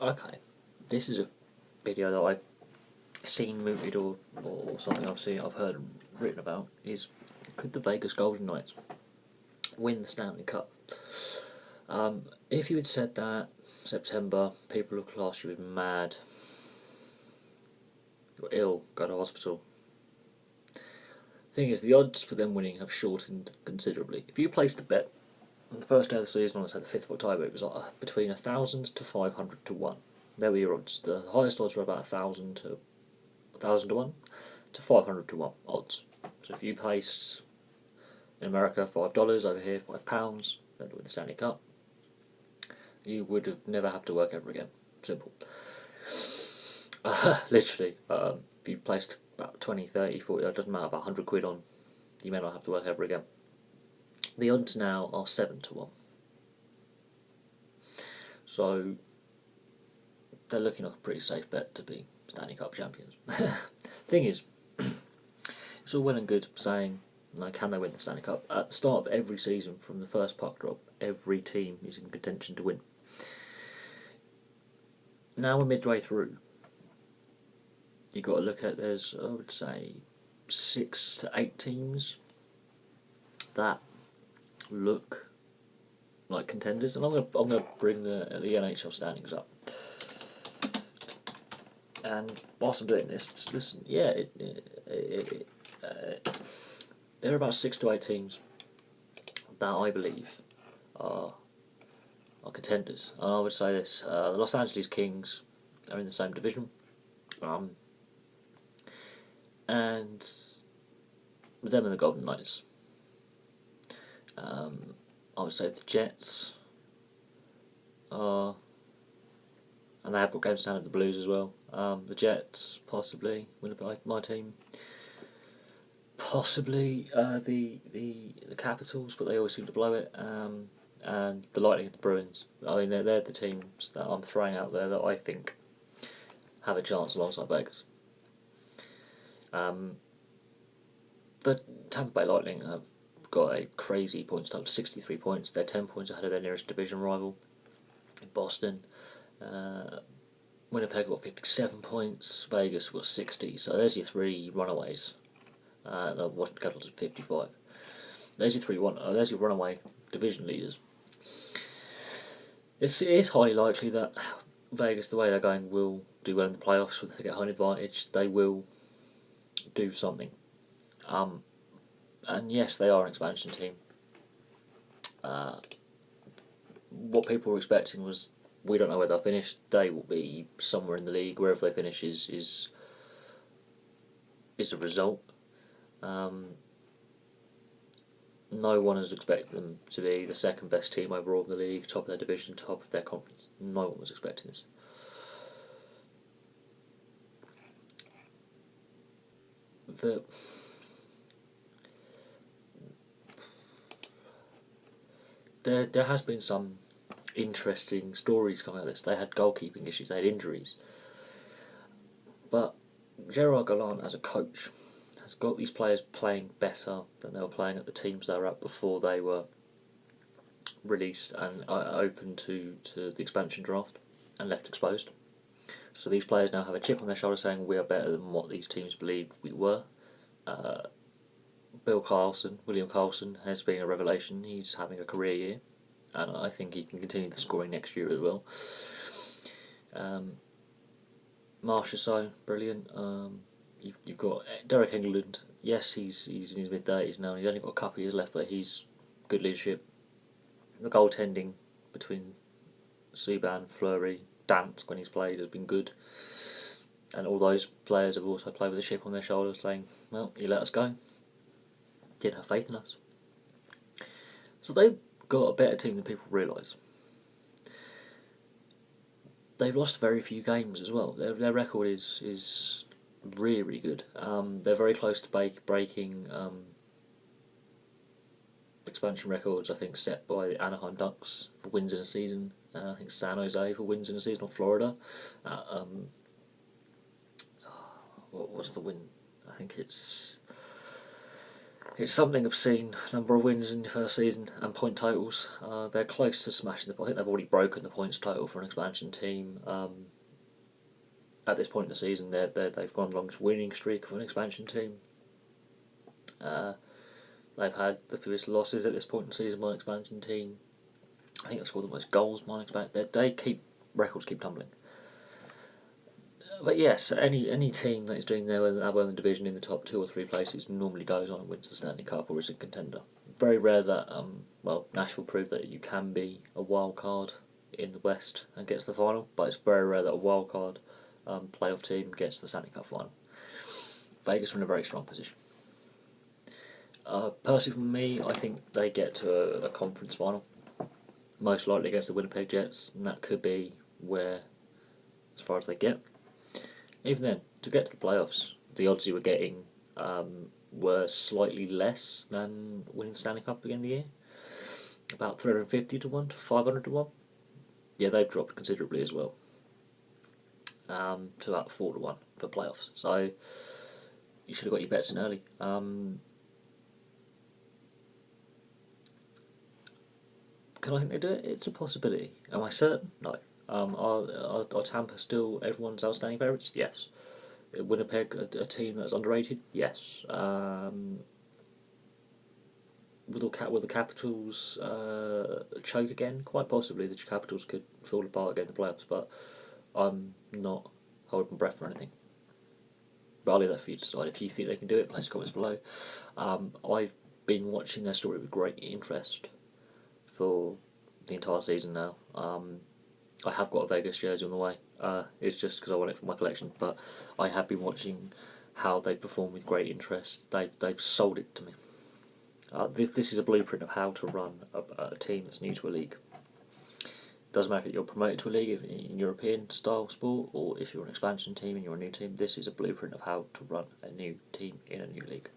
Okay, this is a video that I've seen mooted or something I've heard written about. Is could the Vegas Golden Knights win the Stanley Cup? If you had said that September, people would class you as mad. You're ill, go to hospital. Thing is, the odds for them winning have shortened considerably. If you placed a bet on the first day of the season, on say the 5th of October, it was like between 1,000 to 500 to 1. There were your odds. The highest odds were about 1,000 to 1 to 500 to 1 odds. So if you placed in America $5, over here £5, then to win the Stanley Cup, you would have never have to work ever again. Simple. Literally, if you placed about 20, 30, 40, it doesn't matter, about 100 quid on, you may not have to work ever again. The odds now are 7 to 1. So they're looking like a pretty safe bet to be Stanley Cup champions. Thing is, it's all well and good saying, can they win the Stanley Cup? At the start of every season, from the first puck drop, every team is in contention to win. Now we're midway through. You've got to look at, there's, I would say, 6 to 8 teams that look like contenders, and I'm gonna bring the NHL standings up. And whilst I'm doing this, just listen. Yeah, there are about 6 to 8 teams that I believe are contenders, and I would say this: the Los Angeles Kings are in the same division, and them and the Golden Knights. I would say the Jets are, and they have got games down at the Blues as well. The Jets, possibly, my team. Possibly the Capitals, but they always seem to blow it. And the Lightning and the Bruins. I mean, they're the teams that I'm throwing out there that I think have a chance alongside Vegas. The Tampa Bay Lightning have got a crazy points total, 63 points. They're 10 points ahead of their nearest division rival in Boston. Winnipeg got 57 points. Vegas got 60. So there's your 3 runaways. The Washington Capitals at 55. There's your runaway division leaders. It is highly likely that Vegas, the way they're going, will do well in the playoffs with they get home advantage. They will do something. And yes, they are an expansion team. What people were expecting was, we don't know where they'll finish. They will be somewhere in the league. Wherever they finish is a result. No one has expected them to be the second best team overall in the league, top of their division, top of their conference. No one was expecting this. There has been some interesting stories coming out of this. They had goalkeeping issues, they had injuries. But Gerard Gallant, as a coach, has got these players playing better than they were playing at the teams they were at before they were released and open to the expansion draft and left exposed. So these players now have a chip on their shoulder saying we are better than what these teams believed we were. William Karlsson has been a revelation. He's having a career year, and I think he can continue the scoring next year as well. Marchessault, brilliant. You've got Derek England. Yes, he's in his mid-30s now. He's only got a couple of years left, but he's good leadership. The goaltending between Subban, Fleury, Dance when he's played has been good. And all those players have also played with a chip on their shoulders saying, well, you let us go. Didn't have faith in us. So they've got a better team than people realise. They've lost very few games as well. Their record is really, really good. They're very close to breaking expansion records, I think, set by the Anaheim Ducks for wins in a season. I think San Jose for wins in a season, or Florida. What's the win? I think it's It's something obscene. Number of wins in the first season and point totals. They're close to smashing the. I think they've already broken the points total for an expansion team. At this point in the season, they've gone longest winning streak for an expansion team. They've had the fewest losses at this point in the season by an expansion team. I think they've scored the most goals by an expansion. Records keep tumbling. But yes, any team that is doing their own division in the top 2 or 3 places normally goes on and wins the Stanley Cup or is a contender. Very rare that Nashville proved that you can be a wild card in the West and gets to the final, but it's very rare that a wild card playoff team gets to the Stanley Cup final. Vegas are in a very strong position. Personally, for me, I think they get to a conference final, most likely against the Winnipeg Jets, and that could be where, as far as they get. Even then, to get to the playoffs, the odds you were getting were slightly less than winning Stanley Cup again the year. About 350 to 1 to 500 to 1. Yeah, they've dropped considerably as well. To about 4 to 1 for playoffs. So you should have got your bets in early. Can I think they do it? It's a possibility. Am I certain? No. Are Tampa still everyone's outstanding favourites? Yes. Winnipeg a team that's underrated? Yes. Will the Capitals choke again? Quite possibly. The Capitals could fall apart again in the playoffs, but I'm not holding my breath for anything. But I'll leave that for you to decide. If you think they can do it, place comments below. I've been watching their story with great interest for the entire season now. I have got a Vegas jersey on the way. It's just because I want it for my collection. But I have been watching how they perform with great interest. They've sold it to me. This is a blueprint of how to run a team that's new to a league. Doesn't matter if you're promoted to a league in European style sport or if you're an expansion team and you're a new team. This is a blueprint of how to run a new team in a new league.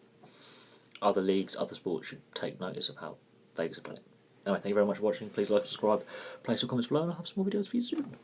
Other leagues, other sports should take notice of how Vegas are playing. Anyway, thank you very much for watching. Please like, subscribe, place your comments below, and I'll have some more videos for you soon.